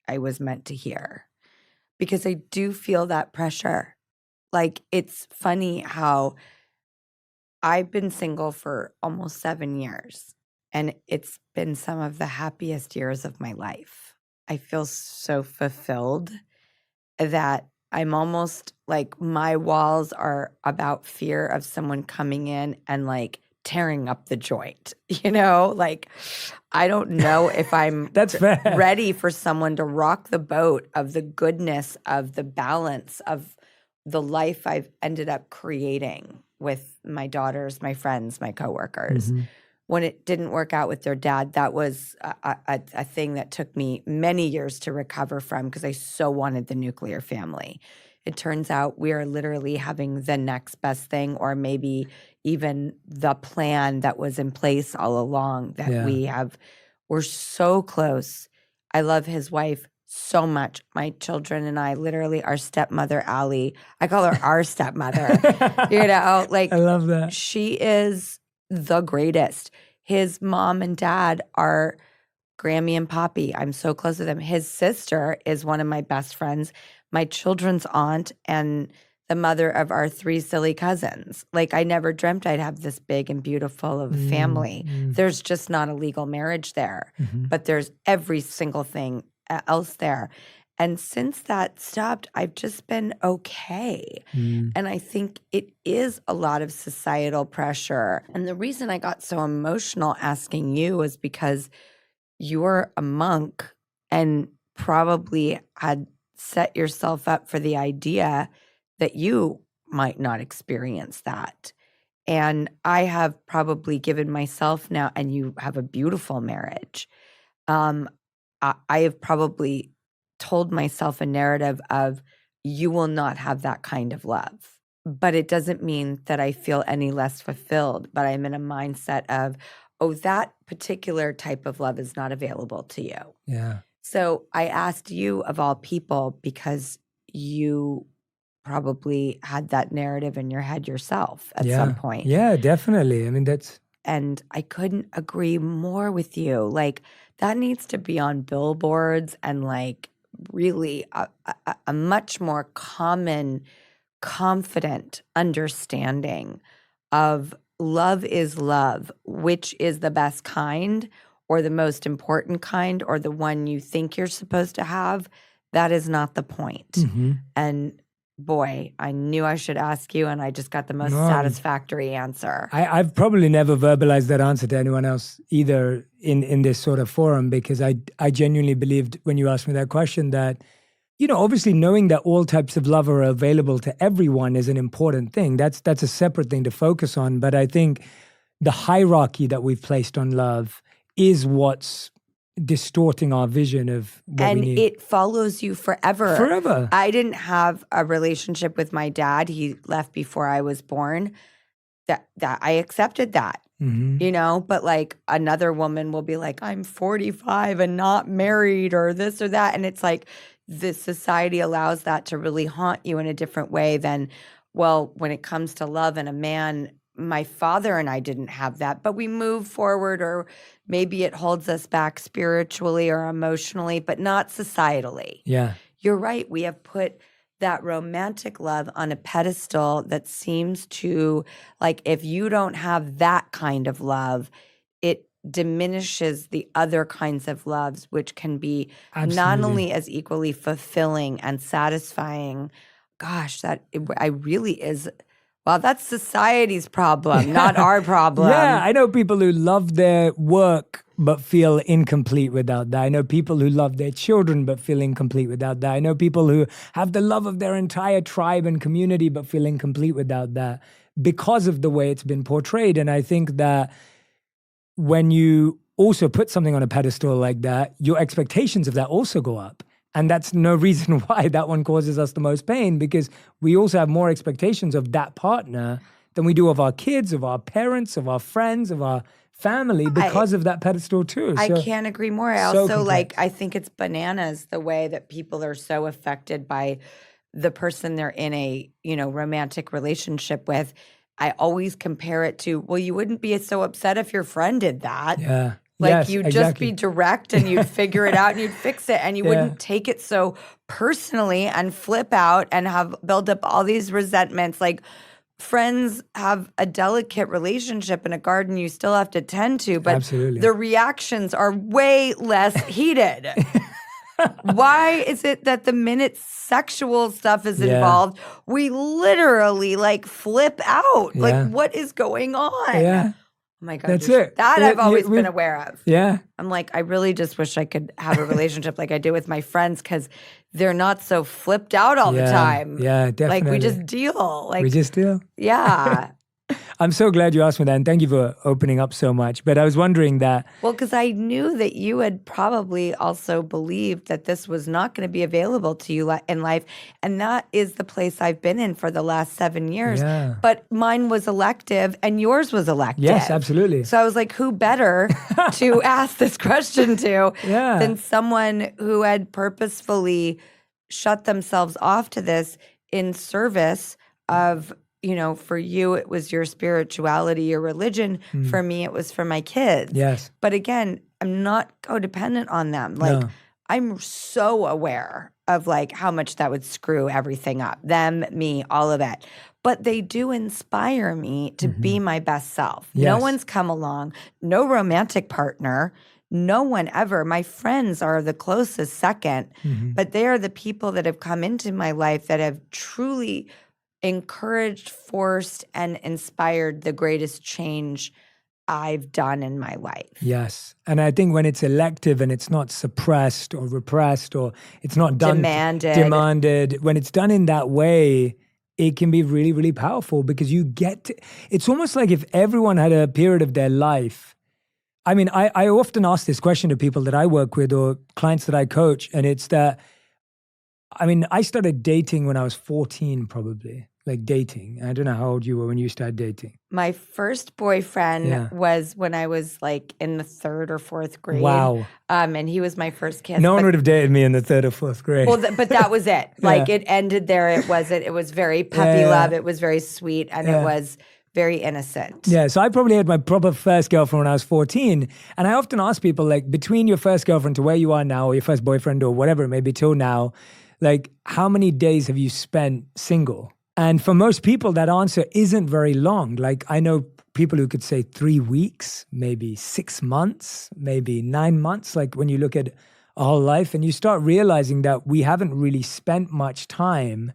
I was meant to hear. Because I do feel that pressure. Like, it's funny how I've been single for almost 7 years, and it's been some of the happiest years of my life. I feel so fulfilled that I'm almost like my walls are about fear of someone coming in and like tearing up the joint, you know? Like, I don't know if I'm That's fair. ready for someone to rock the boat of the goodness, of the balance, of the life I've ended up creating with my daughters, my friends, my coworkers. Mm-hmm. When it didn't work out with their dad, that was a thing that took me many years to recover from because I so wanted the nuclear family. It turns out we are literally having the next best thing, or maybe even the plan that was in place all along that we have. We're so close. I love his wife so much. My children and I, literally our stepmother, Allie, I call her our stepmother. You know, like I love that. She is the greatest. His mom and dad are Grammy and Poppy. I'm so close with them. His sister is one of my best friends, my children's aunt, and the mother of our 3 silly cousins. Like, I never dreamt I'd have this big and beautiful of a family. There's just not a legal marriage there, but there's every single thing else there. And since that stopped, I've just been okay. And I think it is a lot of societal pressure. And the reason I got so emotional asking you was because you're a monk and probably had set yourself up for the idea that you might not experience that. And I have probably given myself now, and you have a beautiful marriage. I have probably told myself a narrative of you will not have that kind of love. But it doesn't mean that I feel any less fulfilled, but I'm in a mindset of, oh, that particular type of love is not available to you. Yeah. So I asked you, of all people, because you probably had that narrative in your head yourself at some point. Yeah, definitely. I mean, that's And I couldn't agree more with you. Like, that needs to be on billboards and like really a much more common, confident understanding of love is love, which is the best kind or the most important kind or the one you think you're supposed to have. That is not the point. Mm-hmm. And boy, I knew I should ask you, and I just got the most No. satisfactory answer. I've probably never verbalized that answer to anyone else either in this sort of forum, because I genuinely believed when you asked me that question that, you know, obviously knowing that all types of love are available to everyone is an important thing. That's a separate thing to focus on. But I think the hierarchy that we've placed on love is what's distorting our vision of what and we need. it follows you forever. Forever. I didn't have a relationship with my dad. He left before I was born. That I accepted that. Mm-hmm. You know, but like another woman will be like, I'm 45 and not married or this or that. And it's like this society allows that to really haunt you in a different way than, well, when it comes to love and a man, my father and I didn't have that, but we move forward, or maybe it holds us back spiritually or emotionally, but not societally. Yeah. You're right. We have put that romantic love on a pedestal that seems to, like, if you don't have that kind of love, it diminishes the other kinds of loves, which can be not Absolutely. only as equally fulfilling and satisfying. Gosh, I really is. Well, that's society's problem, not our problem. Yeah, I know people who love their work but feel incomplete without that. I know people who love their children but feel incomplete without that. I know people who have the love of their entire tribe and community but feel incomplete without that because of the way it's been portrayed. And I think that when you also put something on a pedestal like that, your expectations of that also go up. And that's no reason why that one causes us the most pain, because we also have more expectations of that partner than we do of our kids, of our parents, of our friends, of our family, because of that pedestal too. I So can't agree more. I so also complex. I think it's bananas the way that people are so affected by the person they're in a, romantic relationship with. I always compare it to, well, you wouldn't be so upset if your friend did that. Yeah. Like, Yes, you'd exactly. just be direct and you'd figure it out and you'd fix it, and you Yeah. wouldn't take it so personally and flip out and build up all these resentments. Like, friends have a delicate relationship in a garden you still have to tend to, but Absolutely. the reactions are way less heated. Why is it that the minute sexual stuff is Yeah. involved, we literally like flip out? Yeah. Like, what is going on? Yeah. Oh my God. That's it. That Yeah, I've always we've- been aware of. Yeah. I'm like, I really just wish I could have a relationship like I do with my friends, because they're not so flipped out all the Yeah. time. Yeah, definitely. Like, we just deal. Like, we just do. yeah. I'm so glad you asked me that, and thank you for opening up so much. But I was wondering that, Well, because I knew that you had probably also believed that this was not going to be available to you in life. And that is the place I've been in for the last 7 years. Yeah. But mine was elective and yours was elective. yes, absolutely. So I was like, who better to ask this question to Yeah. than someone who had purposefully shut themselves off to this in service of, for you, it was your spirituality, your religion. For me, it was for my kids. Yes. But again, I'm not codependent on them. Like, No. I'm so aware of like how much that would screw everything up. Them, me, all of it. But they do inspire me to be my best self. No Yes. one's come along, no romantic partner, no one ever. My friends are the closest second, but they are the people that have come into my life that have truly encouraged, forced, and inspired the greatest change I've done in my life. Yes. And I think when it's elective and it's not suppressed or repressed, or it's not done demanded, when it's done in that way, it can be really, really powerful, because you get to, it's almost like if everyone had a period of their life. I mean, I often ask this question to people that I work with or clients that I coach, and it's that, I mean, I started dating when I was 14, probably. Like dating. I don't know how old you were when you started dating. My first boyfriend Yeah. was when I was like in the 3rd or 4th grade. Wow. And he was my first kiss. No one but- would have dated me in the 3rd or 4th grade. Well, but that was it. Like, Yeah. it ended there. It was very puppy Yeah. love. It was very sweet, and Yeah. it was very innocent. Yeah, so I probably had my proper first girlfriend when I was 14. And I often ask people, like, between your first girlfriend to where you are now, or your first boyfriend, or whatever it may be till now, like, how many days have you spent single? And for most people, that answer isn't very long. Like, I know people who could say 3 weeks, maybe 6 months, maybe 9 months, like when you look at a whole life and you start realizing that we haven't really spent much time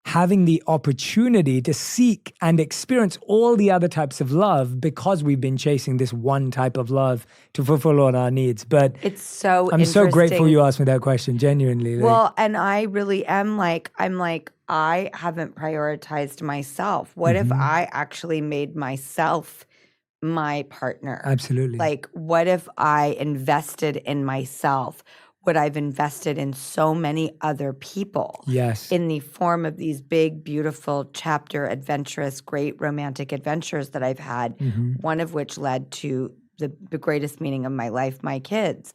having the opportunity to seek and experience all the other types of love because we've been chasing this one type of love to fulfill all our needs. But It's so I'm so grateful interesting. you asked me that question, genuinely. Like, Well, and I really am like, I haven't prioritized myself. What if I actually made myself my partner? absolutely. Like, what if I invested in myself? What I've invested in so many other people Yes. in the form of these big, beautiful, chapter, adventurous, great romantic adventures that I've had, one of which led to the greatest meaning of my life, my kids.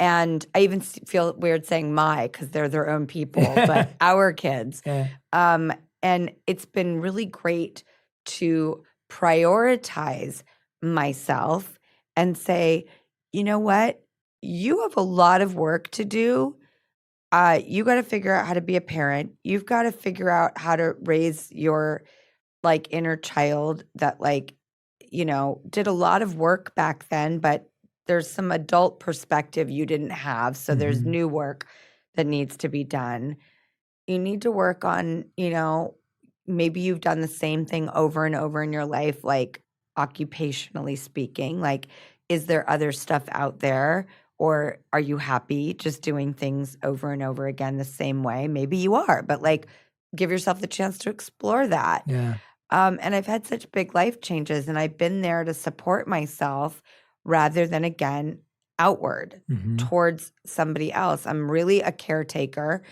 And I even feel weird saying my, because they're their own people, but our kids. Yeah. And it's been really great to prioritize myself and say, you know what? You have a lot of work to do. You got to figure out how to be a parent. You've got to figure out how to raise your like inner child that like, did a lot of work back then, but there's some adult perspective you didn't have. So there's new work that needs to be done. You need to work on, maybe you've done the same thing over and over in your life, like occupationally speaking. Like, is there other stuff out there? Or are you happy just doing things over and over again the same way? Maybe you are, but like give yourself the chance to explore that. Yeah. And I've had such big life changes, and I've been there to support myself rather than, again, outward towards somebody else. I'm really a caretaker,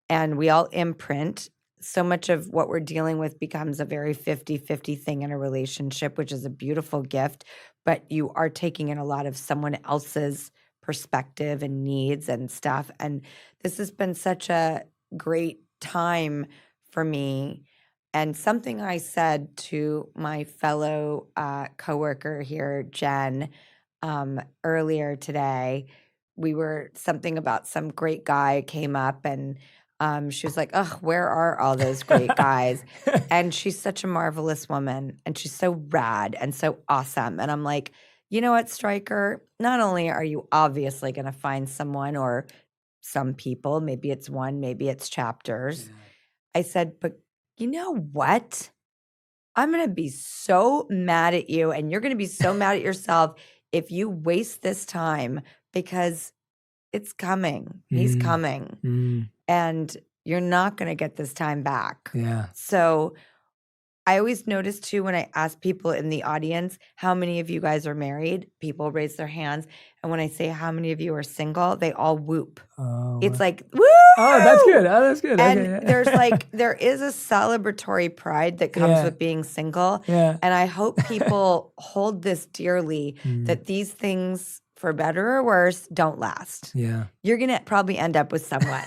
and we all imprint. So much of what we're dealing with becomes a very 50-50 thing in a relationship, which is a beautiful gift, but you are taking in a lot of someone else's perspective and needs and stuff. And this has been such a great time for me. And something I said to my fellow coworker here, Jen, earlier today, we were something about some great guy came up, and she was like, "Ugh, where are all those great guys?" And she's such a marvelous woman, and she's so rad and so awesome. And I'm like, you know what, Stryker? Not only are you obviously going to find someone or some people, maybe it's one, maybe it's chapters. I said, but you know what? I'm going to be so mad at you, and you're going to be so mad at yourself if you waste this time, because it's coming. He's coming. And you're not going to get this time back. Yeah. So I always notice too, when I ask people in the audience, how many of you guys are married? People raise their hands. And when I say how many of you are single, they all whoop. Oh, It's like, woo! oh, that's good. Oh, that's good. And Okay, yeah. there's like, there is a celebratory pride that comes Yeah. with being single. Yeah. And I hope people hold this dearly, that these things, for better or worse, don't last. Yeah. You're going to probably end up with someone.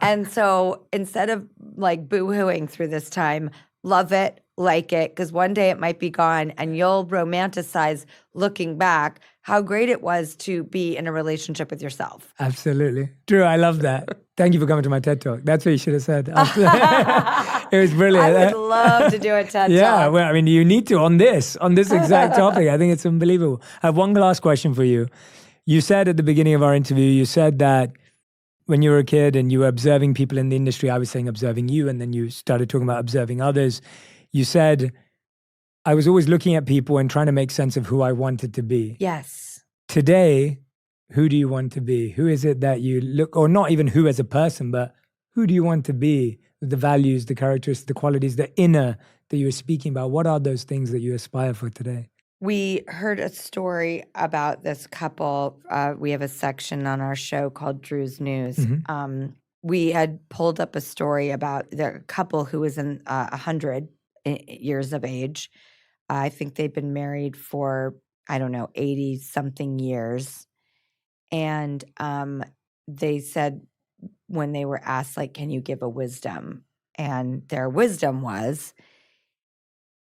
And so instead of like boo-hooing through this time, love it, like it, because one day it might be gone, and you'll romanticize looking back how great it was to be in a relationship with yourself. Absolutely. Drew, I love that. Thank you for coming to my TED Talk. That's what you should have said. It was brilliant. I would love to do a TED Yeah, Talk. well, I mean, you need to on this exact topic. I think it's unbelievable. I have one last question for you. You said at the beginning of our interview, you said that when you were a kid and you were observing people in the industry, I was saying observing you, and then you started talking about observing others. You said, I was always looking at people and trying to make sense of who I wanted to be. Yes. Today, who do you want to be? Who is it that you look, or not even who as a person, but who do you want to be? The values, the characteristics, the qualities, the inner that you were speaking about. What are those things that you aspire for today? We heard a story about this couple. We have a section on our show called Drew's News. We had pulled up a story about the couple who was in 100 years of age. I think they'd been married for, 80-something years. And they said, when they were asked, like, can you give a wisdom? And their wisdom was,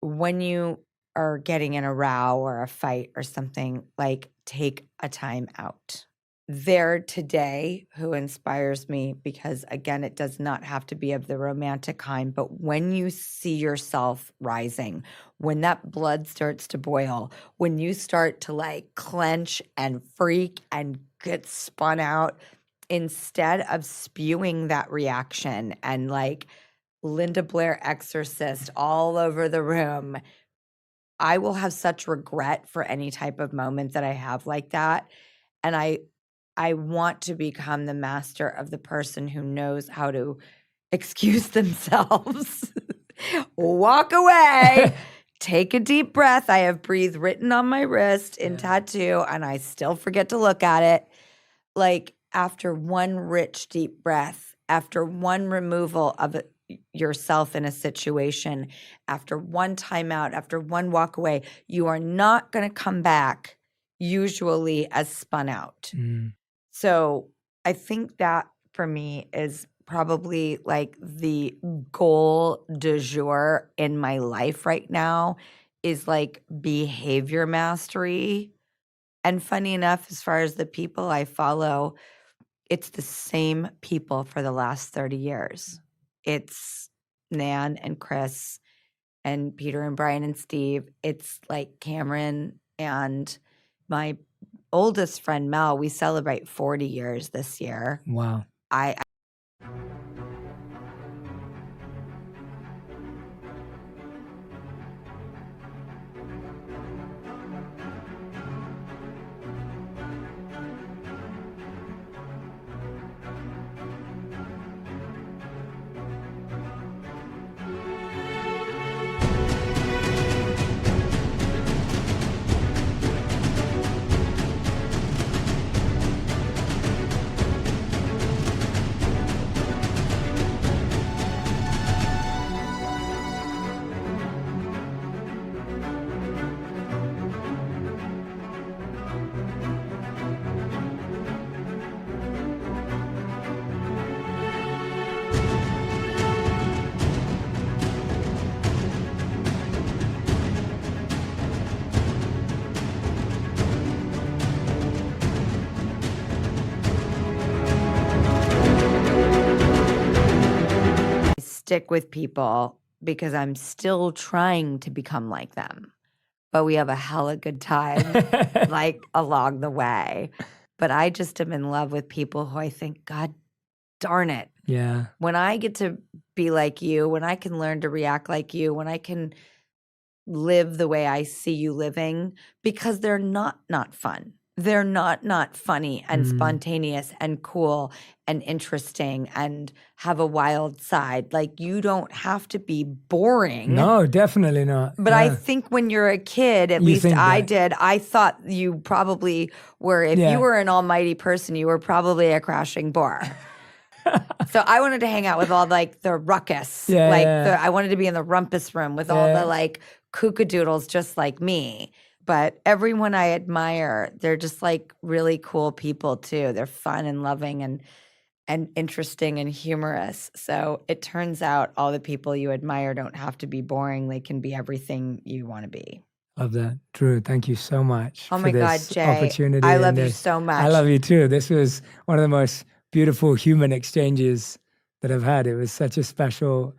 when you are getting in a row or a fight or something, like take a time out. There today who inspires me, because again, it does not have to be of the romantic kind, but when you see yourself rising, when that blood starts to boil, when you start to like clench and freak and get spun out, instead of spewing that reaction and like Linda Blair exorcist all over the room, I will have such regret for any type of moment that I have like that. And I want to become the master of the person who knows how to excuse themselves, walk away, take a deep breath. I have breathe written on my wrist in tattoo, and I still forget to look at it. Like after one rich, deep breath, after one removal of yourself in a situation, after one timeout, after one walk away, you are not going to come back usually as spun out. So I think that for me is probably like the goal du jour in my life right now, is like behavior mastery. And funny enough, as far as the people I follow, it's the same people for the last 30 years. It's Nan and Chris and Peter and Brian and Steve. It's like Cameron and my oldest friend, Mel. We celebrate 40 years this year. Wow. I stick with people because I'm still trying to become like them. But we have a hella good time like along the way. But I just am in love with people who I think, God darn it. Yeah. When I get to be like you, when I can learn to react like you, when I can live the way I see you living, because they're not fun. They're not funny and spontaneous and cool and interesting and have a wild side. Like, you don't have to be boring. No, definitely not. But I think when you're a kid, at least I did, I thought you probably were, if you were an almighty person, you were probably a crashing bore. So I wanted to hang out with all like the ruckus. I wanted to be in the rumpus room with all the like kookadoodles just like me. But everyone I admire, they're just like really cool people too. They're fun and loving and interesting and humorous. So it turns out all the people you admire don't have to be boring. They can be everything you want to be. Love that. Drew, thank you so much Oh for my this God, Jay. opportunity. I love you so much. I love you too. This was one of the most beautiful human exchanges that I've had. It was such a special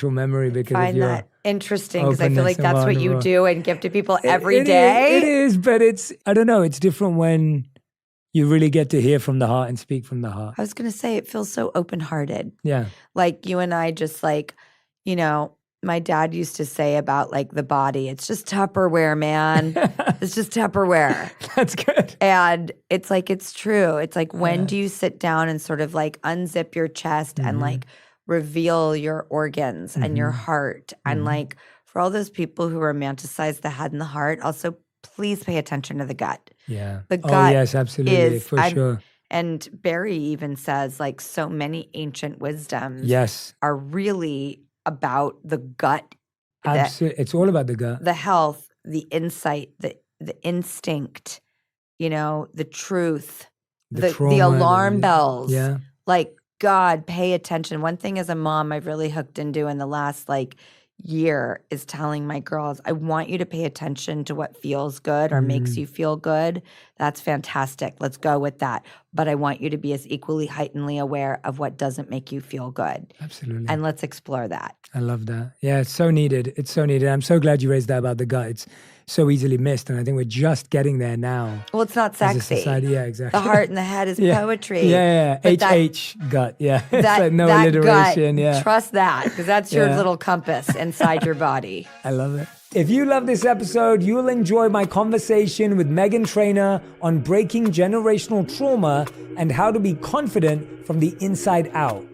memory because I of your find that interesting because I feel like openness and that's what you vulnerable- do and give to people every day. It is, but I don't know, it's different when you really get to hear from the heart and speak from the heart. I was going to say, it feels so open-hearted. Yeah. Like you and I just like, you know, my dad used to say about like the body, it's just Tupperware, man. It's just Tupperware. That's good. And it's like, it's true. It's like, when do you sit down and sort of like unzip your chest and like reveal your organs and your heart? And like, for all those people who romanticize the head and the heart, also please pay attention to the gut. Yeah. The gut yes, absolutely, for sure. And Barry even says like so many ancient wisdoms are really about the gut. Absolutely. It's all about the gut. The health, the insight, the instinct, you know, the truth, the alarm bells. Yeah. Like, God, pay attention. One thing as a mom I've really hooked into in the last like year is telling my girls, I want you to pay attention to what feels good or makes you feel good. That's fantastic. Let's go with that. But I want you to be as equally heightenedly aware of what doesn't make you feel good. Absolutely. And let's explore that. I love that. Yeah, it's so needed. It's so needed. I'm so glad you raised that about the gut. It's so easily missed. And I think we're just getting there now. Well, it's not As a sexy. society. Yeah, exactly. The heart and the head is poetry. Yeah. But HH gut. Yeah. It's that, like no that alliteration. gut, Yeah. trust that, because that's your Yeah. little compass inside your body. I love it. If you love this episode, you'll enjoy my conversation with Megan Trainor on breaking generational trauma and how to be confident from the inside out.